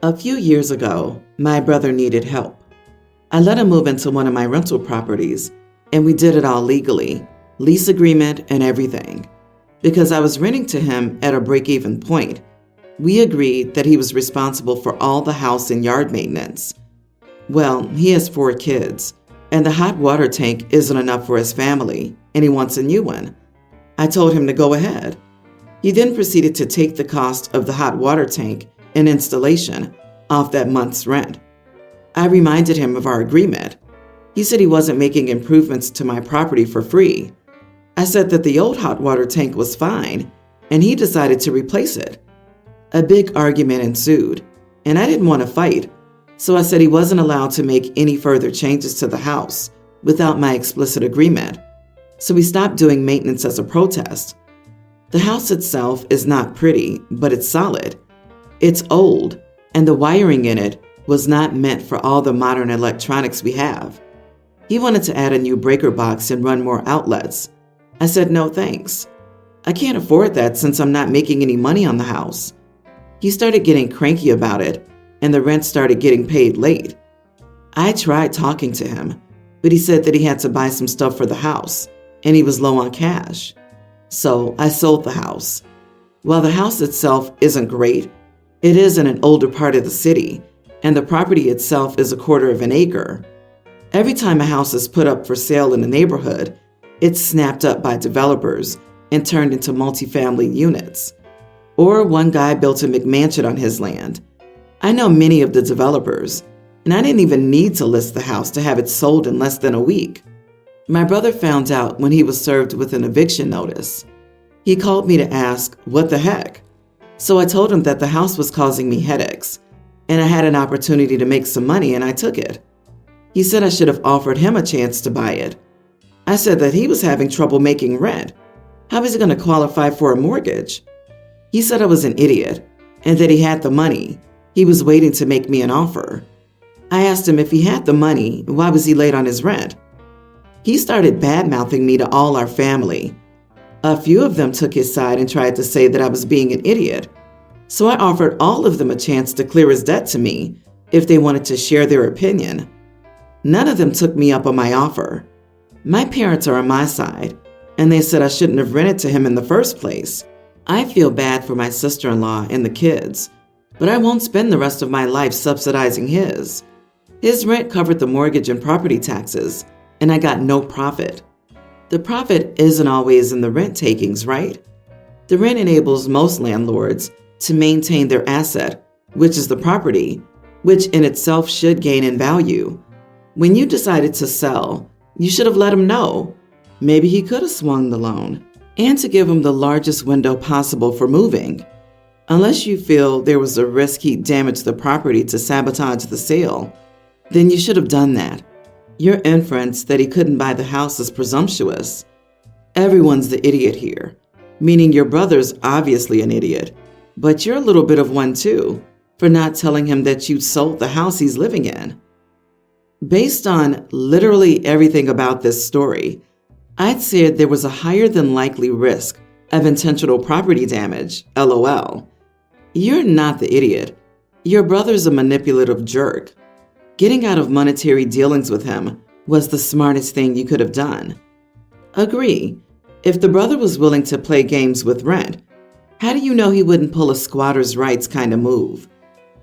A few years ago, my brother needed help. I let him move into one of my rental properties, and we did it all legally, lease agreement and everything. Because I was renting to him at a break-even point, we agreed that he was responsible for all the house and yard maintenance. Well, he has 4 kids, and the hot water tank isn't enough for his family, and he wants a new one. I told him to go ahead. He then proceeded to take the cost of the hot water tank and installation off that month's rent. I reminded him of our agreement. He said he wasn't making improvements to my property for free. I said that the old hot water tank was fine, and he decided to replace it. A big argument ensued, and I didn't want to fight, so I said he wasn't allowed to make any further changes to the house without my explicit agreement. So we stopped doing maintenance as a protest. The house itself is not pretty, but it's solid. It's old, and the wiring in it was not meant for all the modern electronics we have. He wanted to add a new breaker box and run more outlets. I said no thanks. I can't afford that since I'm not making any money on the house. He started getting cranky about it, and the rent started getting paid late. I tried talking to him, but he said that he had to buy some stuff for the house, and he was low on cash. So I sold the house. While the house itself isn't great, it is in an older part of the city, and the property itself is 1/4 of an acre. Every time a house is put up for sale in the neighborhood, it's snapped up by developers and turned into multifamily units. Or one guy built a McMansion on his land. I know many of the developers, and I didn't even need to list the house to have it sold in less than a week. My brother found out when he was served with an eviction notice. He called me to ask, what the heck? So I told him that the house was causing me headaches, and I had an opportunity to make some money, and I took it. He said I should have offered him a chance to buy it. I said that he was having trouble making rent. How was he going to qualify for a mortgage? He said I was an idiot, and that he had the money. He was waiting to make me an offer. I asked him if he had the money, why was he late on his rent? He started bad-mouthing me to all our family. A few of them took his side and tried to say that I was being an idiot. So I offered all of them a chance to clear his debt to me if they wanted to share their opinion. None of them took me up on my offer. My parents are on my side, and they said I shouldn't have rented to him in the first place. I feel bad for my sister-in-law and the kids, but I won't spend the rest of my life subsidizing his. His rent covered the mortgage and property taxes, and I got no profit. The profit isn't always in the rent takings, right? The rent enables most landlords to maintain their asset, which is the property, which in itself should gain in value. When you decided to sell, you should have let him know. Maybe he could have swung the loan, and to give him the largest window possible for moving. Unless you feel there was a risk he'd damage the property to sabotage the sale, then you should have done that. Your inference that he couldn't buy the house is presumptuous. Everyone's the idiot here, meaning your brother's obviously an idiot, but you're a little bit of one too, for not telling him that you sold the house he's living in. Based on literally everything about this story, I'd say there was a higher than likely risk of intentional property damage, LOL. You're not the idiot. Your brother's a manipulative jerk. Getting out of monetary dealings with him was the smartest thing you could have done. Agree. If the brother was willing to play games with rent, how do you know he wouldn't pull a squatter's rights kind of move?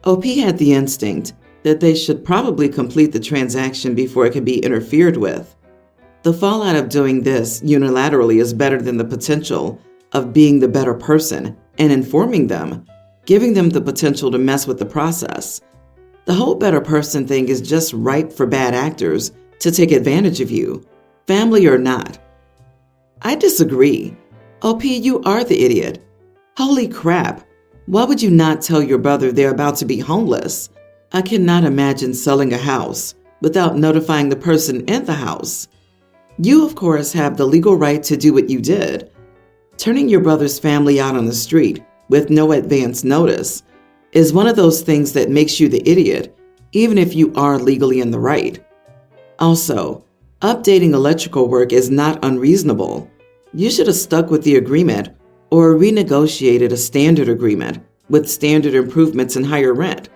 OP had the instinct that they should probably complete the transaction before it could be interfered with. The fallout of doing this unilaterally is better than the potential of being the better person and informing them, giving them the potential to mess with the process. The whole better person thing is just ripe for bad actors to take advantage of you, family or not. I disagree. OP, you are the idiot. Holy crap. Why would you not tell your brother they're about to be homeless? I cannot imagine selling a house without notifying the person in the house. You, of course, have the legal right to do what you did. Turning your brother's family out on the street with no advance notice is one of those things that makes you the idiot, even if you are legally in the right. Also, updating electrical work is not unreasonable. You should have stuck with the agreement or renegotiated a standard agreement with standard improvements and higher rent.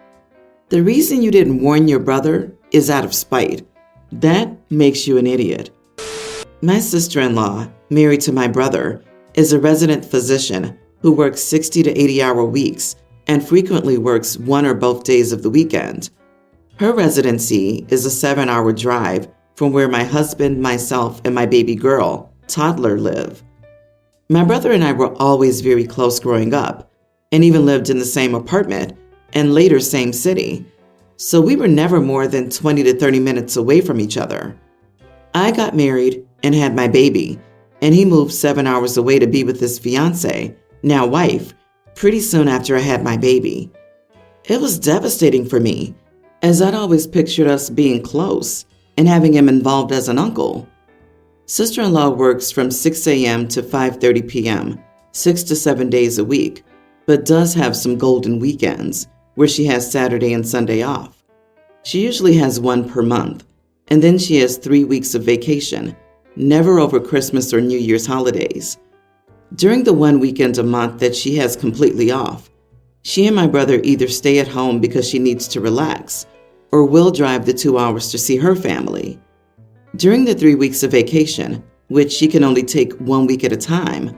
The reason you didn't warn your brother is out of spite. That makes you an idiot. My sister-in-law, married to my brother, is a resident physician who works 60 to 80-hour weeks and frequently works one or both days of the weekend. Her residency is a 7-hour drive from where my husband, myself, and my baby girl, toddler, live. My brother and I were always very close growing up and even lived in the same apartment and later same city, so we were never more than 20 to 30 minutes away from each other. I got married and had my baby, and he moved 7 hours away to be with his fiancée, now wife, pretty soon after I had my baby. It was devastating for me, as I'd always pictured us being close and having him involved as an uncle. Sister-in-law works from 6 a.m. to 5:30 p.m., 6 to 7 days a week, but does have some golden weekends where she has Saturday and Sunday off. She usually has one per month, and then she has 3 weeks of vacation, never over Christmas or New Year's holidays. During the one weekend a month that she has completely off, she and my brother either stay at home because she needs to relax, or will drive the 2 hours to see her family. During the 3 weeks of vacation, which she can only take 1 week at a time,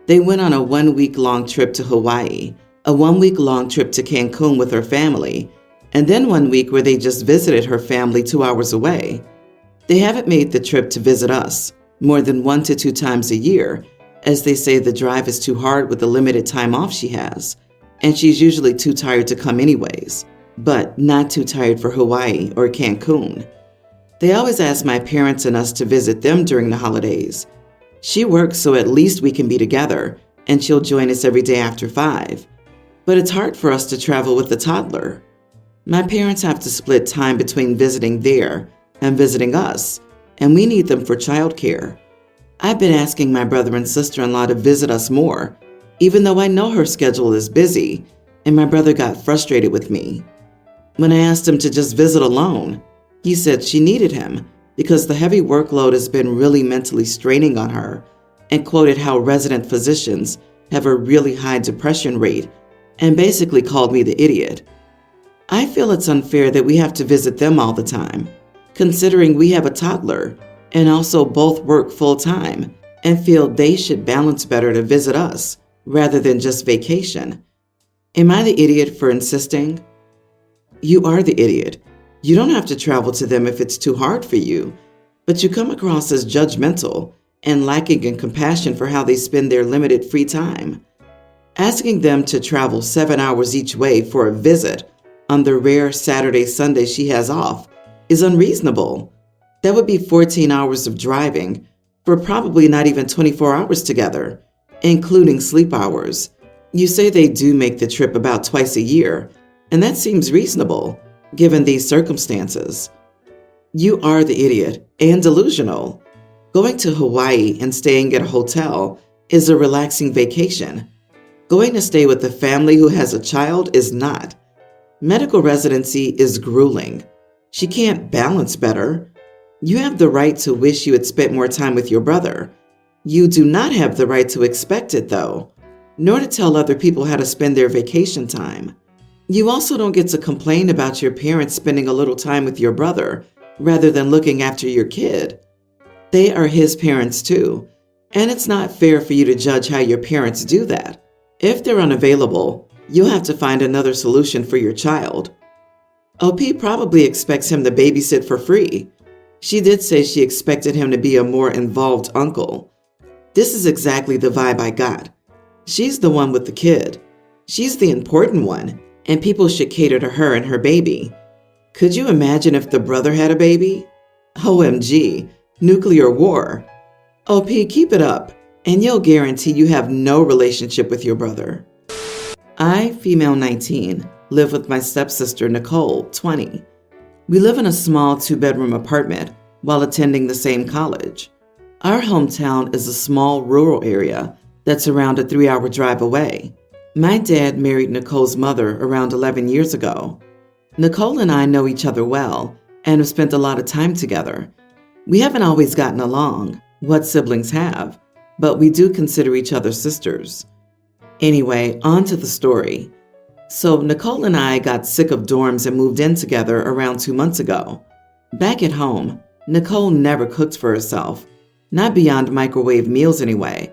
they went on a 1-week-long trip to Hawaii, a 1-week-long trip to Cancun with her family, and then 1 week where they just visited her family 2 hours away. They haven't made the trip to visit us more than 1 to 2 times a year, as they say the drive is too hard with the limited time off she has, and she's usually too tired to come anyways, but not too tired for Hawaii or Cancun. They always ask my parents and us to visit them during the holidays. She works so at least we can be together, and she'll join us every day after 5. But it's hard for us to travel with the toddler. My parents have to split time between visiting there and visiting us, and we need them for childcare. I've been asking my brother and sister-in-law to visit us more, even though I know her schedule is busy, and my brother got frustrated with me. When I asked him to just visit alone, he said she needed him because the heavy workload has been really mentally straining on her, and quoted how resident physicians have a really high depression rate, and basically called me the idiot. I feel it's unfair that we have to visit them all the time, considering we have a toddler and also both work full-time, and feel they should balance better to visit us rather than just vacation. Am I the idiot for insisting? You are the idiot. You don't have to travel to them if it's too hard for you, but you come across as judgmental and lacking in compassion for how they spend their limited free time. Asking them to travel 7 hours each way for a visit on the rare Saturday, Sunday she has off is unreasonable. That would be 14 hours of driving for probably not even 24 hours together, including sleep hours. You say they do make the trip about twice a year, and that seems reasonable given these circumstances. You are the idiot and delusional. Going to Hawaii and staying at a hotel is a relaxing vacation. Going to stay with a family who has a child is not. Medical residency is grueling. She can't balance better. You have the right to wish you had spent more time with your brother. You do not have the right to expect it, though, nor to tell other people how to spend their vacation time. You also don't get to complain about your parents spending a little time with your brother rather than looking after your kid. They are his parents too, and it's not fair for you to judge how your parents do that. If they're unavailable, you'll have to find another solution for your child. OP probably expects him to babysit for free. She did say she expected him to be a more involved uncle. This is exactly the vibe I got. She's the one with the kid. She's the important one, and people should cater to her and her baby. Could you imagine if the brother had a baby? OMG, nuclear war. OP, keep it up, and you'll guarantee you have no relationship with your brother. I, female 19, live with my stepsister Nicole, 20. We live in a small 2-bedroom apartment while attending the same college. Our hometown is a small rural area that's around a 3-hour drive away. My dad married Nicole's mother around 11 years ago. Nicole and I know each other well and have spent a lot of time together. We haven't always gotten along, what siblings have, but we do consider each other sisters. Anyway, on to the story. So Nicole and I got sick of dorms and moved in together around 2 months ago. Back at home, Nicole never cooked for herself, not beyond microwave meals anyway.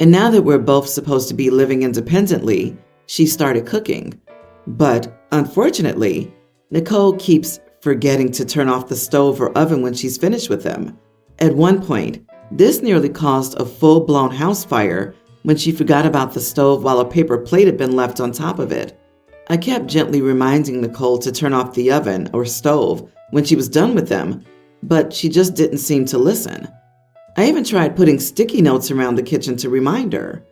And now that we're both supposed to be living independently, she started cooking. But unfortunately, Nicole keeps forgetting to turn off the stove or oven when she's finished with them. At one point, this nearly caused a full-blown house fire when she forgot about the stove while a paper plate had been left on top of it. I kept gently reminding Nicole to turn off the oven or stove when she was done with them, but she just didn't seem to listen. I even tried putting sticky notes around the kitchen to remind her.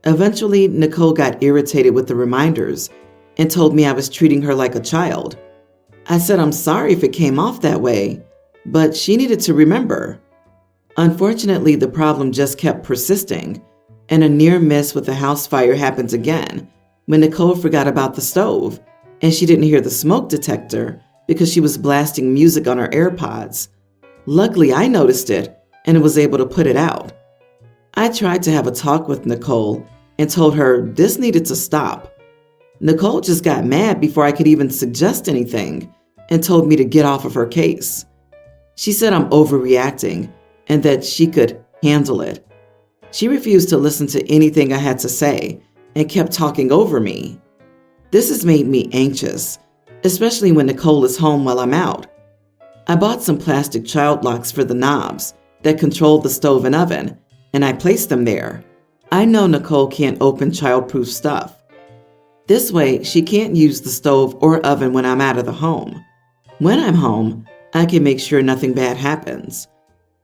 Eventually, Nicole got irritated with the reminders and told me I was treating her like a child. I said I'm sorry if it came off that way, but she needed to remember. Unfortunately, the problem just kept persisting, and a near miss with the house fire happened again when Nicole forgot about the stove and she didn't hear the smoke detector because she was blasting music on her AirPods. Luckily, I noticed it and was able to put it out. I tried to have a talk with Nicole and told her this needed to stop. Nicole just got mad before I could even suggest anything and told me to get off of her case. She said I'm overreacting and that she could handle it. She refused to listen to anything I had to say and kept talking over me. This has made me anxious, especially when Nicole is home while I'm out. I bought some plastic child locks for the knobs that control the stove and oven, and I placed them there. I know Nicole can't open child-proof stuff. This way, she can't use the stove or oven when I'm out of the home. When I'm home, I can make sure nothing bad happens.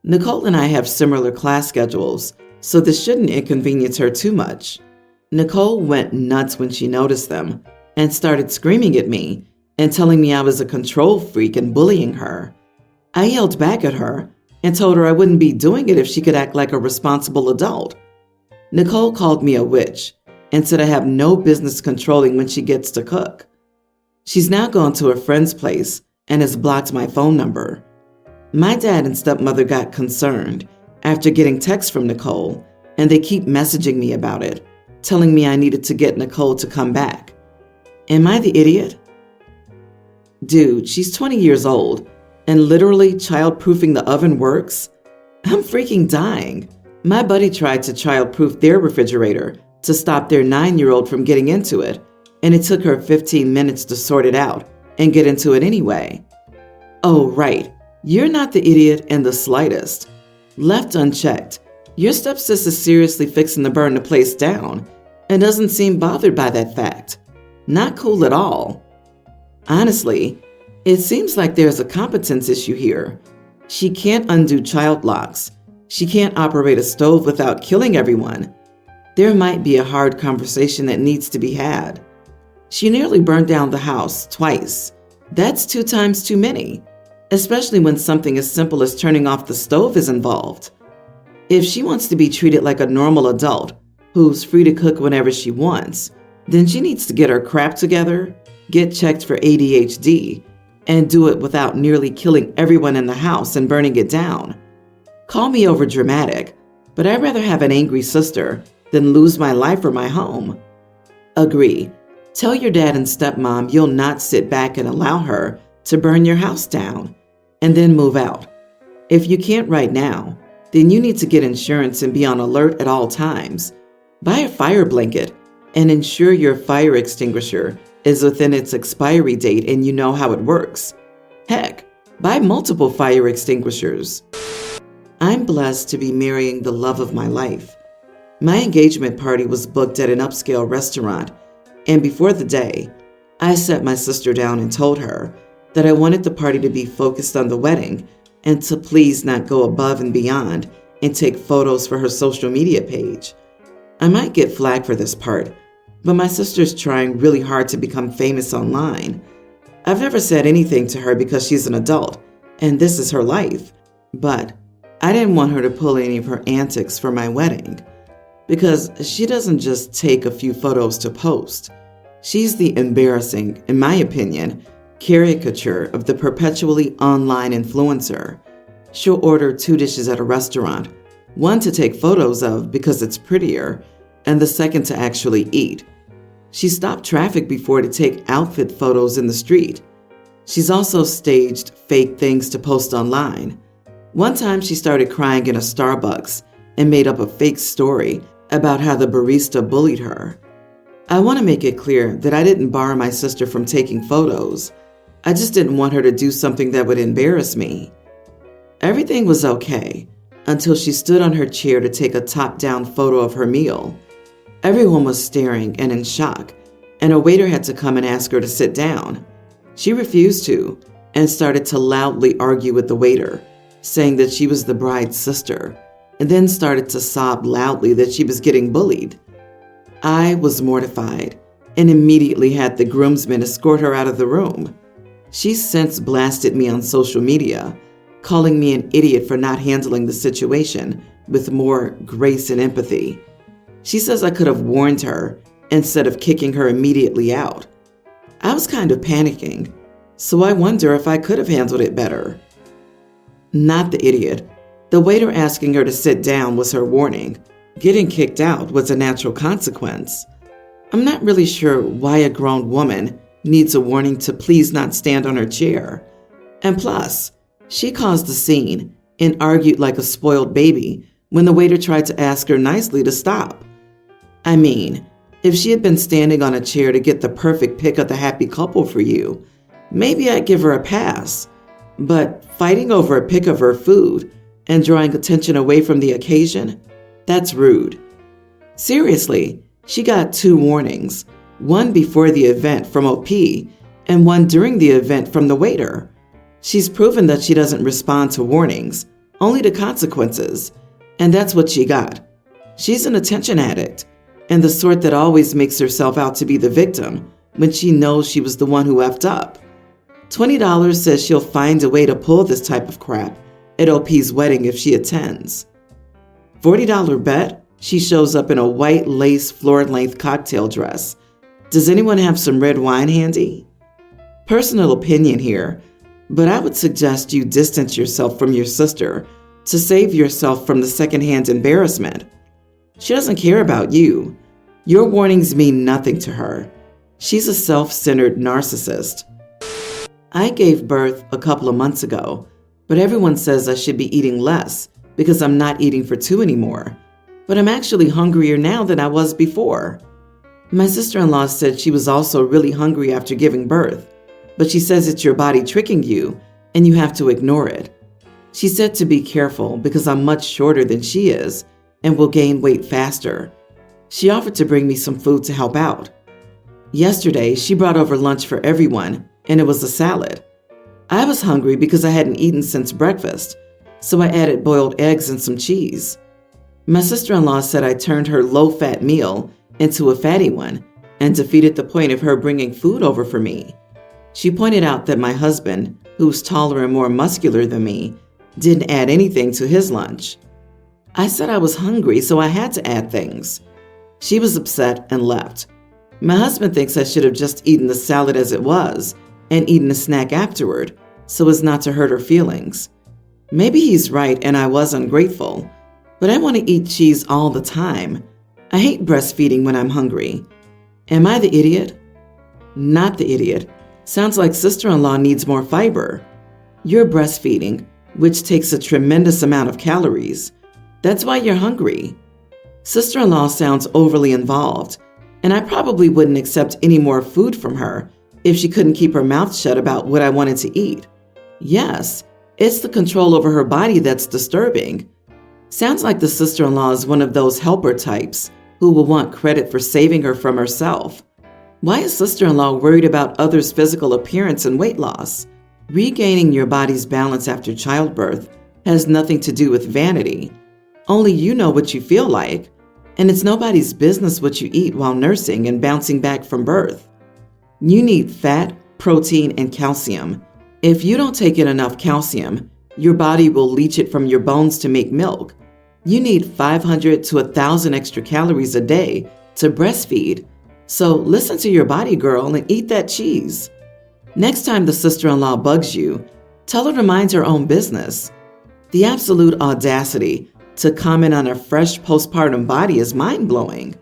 Nicole and I have similar class schedules, so this shouldn't inconvenience her too much. Nicole went nuts when she noticed them and started screaming at me and telling me I was a control freak and bullying her. I yelled back at her and told her I wouldn't be doing it if she could act like a responsible adult. Nicole called me a witch and said I have no business controlling when she gets to cook. She's now gone to a friend's place and has blocked my phone number. My dad and stepmother got concerned after getting texts from Nicole, and they keep messaging me about it, telling me I needed to get Nicole to come back. Am I the idiot? Dude, she's 20 years old, and literally child-proofing the oven works? I'm freaking dying. My buddy tried to child-proof their refrigerator to stop their 9-year-old from getting into it, and it took her 15 minutes to sort it out and get into it anyway. Oh, right. You're not the idiot in the slightest. Left unchecked, your stepsis is seriously fixing to burn the place down and doesn't seem bothered by that fact. Not cool at all. Honestly, it seems like there's a competence issue here. She can't undo child locks. She can't operate a stove without killing everyone. There might be a hard conversation that needs to be had. She nearly burned down the house twice. That's 2 times too many, especially when something as simple as turning off the stove is involved. If she wants to be treated like a normal adult who's free to cook whenever she wants, then she needs to get her crap together, get checked for ADHD, and do it without nearly killing everyone in the house and burning it down. Call me over dramatic, but I'd rather have an angry sister than lose my life or my home. Agree. Tell your dad and stepmom you'll not sit back and allow her to burn your house down, and then move out. If you can't right now, then you need to get insurance and be on alert at all times. Buy a fire blanket and ensure your fire extinguisher is within its expiry date and you know how it works. Heck, buy multiple fire extinguishers. I'm blessed to be marrying the love of my life. My engagement party was booked at an upscale restaurant, and before the day, I sat my sister down and told her that I wanted the party to be focused on the wedding and to please not go above and beyond and take photos for her social media page. I might get flack for this part, but my sister's trying really hard to become famous online. I've never said anything to her because she's an adult and this is her life, but I didn't want her to pull any of her antics for my wedding because she doesn't just take a few photos to post. She's the embarrassing, in my opinion, caricature of the perpetually online influencer. She'll order 2 dishes at a restaurant, one to take photos of because it's prettier, and the second to actually eat. She stopped traffic before to take outfit photos in the street. She's also staged fake things to post online. One time she started crying in a Starbucks and made up a fake story about how the barista bullied her. I want to make it clear that I didn't bar my sister from taking photos. I just didn't want her to do something that would embarrass me. Everything was okay until she stood on her chair to take a top-down photo of her meal. Everyone was staring and in shock, and a waiter had to come and ask her to sit down. She refused to and started to loudly argue with the waiter, saying that she was the bride's sister, and then started to sob loudly that she was getting bullied. I was mortified and immediately had the groomsmen escort her out of the room. She's since blasted me on social media, calling me an idiot for not handling the situation with more grace and empathy. She says I could have warned her instead of kicking her immediately out. I was kind of panicking, so I wonder if I could have handled it better. Not the idiot. The waiter asking her to sit down was her warning. Getting kicked out was a natural consequence. I'm not really sure why a grown woman needs a warning to please not stand on her chair. And plus, she caused a scene and argued like a spoiled baby when the waiter tried to ask her nicely to stop. I mean, if she had been standing on a chair to get the perfect pic of the happy couple for you, maybe I'd give her a pass. But fighting over a pic of her food and drawing attention away from the occasion, that's rude. Seriously, she got 2 warnings, one before the event from OP and one during the event from the waiter. She's proven that she doesn't respond to warnings, only to consequences, and that's what she got. She's an attention addict, and the sort that always makes herself out to be the victim when she knows she was the one who effed up. $20 says she'll find a way to pull this type of crap at OP's wedding if she attends. $40 bet she shows up in a white lace floor-length cocktail dress. Does anyone have some red wine handy? Personal opinion here, but I would suggest you distance yourself from your sister to save yourself from the secondhand embarrassment. She doesn't care about you. Your warnings mean nothing to her. She's a self-centered narcissist. I gave birth a couple of months ago, but everyone says I should be eating less because I'm not eating for 2 anymore. But I'm actually hungrier now than I was before. My sister-in-law said she was also really hungry after giving birth, but she says it's your body tricking you and you have to ignore it. She said to be careful because I'm much shorter than she is and will gain weight faster. She offered to bring me some food to help out. Yesterday, she brought over lunch for everyone, and it was a salad. I was hungry because I hadn't eaten since breakfast, so I added boiled eggs and some cheese. My sister-in-law said I turned her low-fat meal into a fatty one and defeated the point of her bringing food over for me. She pointed out that my husband, who's taller and more muscular than me, didn't add anything to his lunch. I said I was hungry, so I had to add things. She was upset and left. My husband thinks I should have just eaten the salad as it was and eaten a snack afterward, so as not to hurt her feelings. Maybe he's right and I was ungrateful, but I want to eat cheese all the time. I hate breastfeeding when I'm hungry. Am I the idiot? Not the idiot. Sounds like sister-in-law needs more fiber. You're breastfeeding, which takes a tremendous amount of calories. That's why you're hungry. Sister-in-law sounds overly involved, and I probably wouldn't accept any more food from her if she couldn't keep her mouth shut about what I wanted to eat. Yes, it's the control over her body that's disturbing. Sounds like the sister-in-law is one of those helper types who will want credit for saving her from herself. Why is sister-in-law worried about others' physical appearance and weight loss? Regaining your body's balance after childbirth has nothing to do with vanity. Only you know what you feel like, and it's nobody's business what you eat while nursing and bouncing back from birth. You need fat, protein, and calcium. If you don't take in enough calcium, your body will leach it from your bones to make milk. You need 500 to 1,000 extra calories a day to breastfeed. So listen to your body, girl, and eat that cheese. Next time the sister-in-law bugs you, tell her to mind her own business. The absolute audacity to comment on a fresh postpartum body is mind-blowing.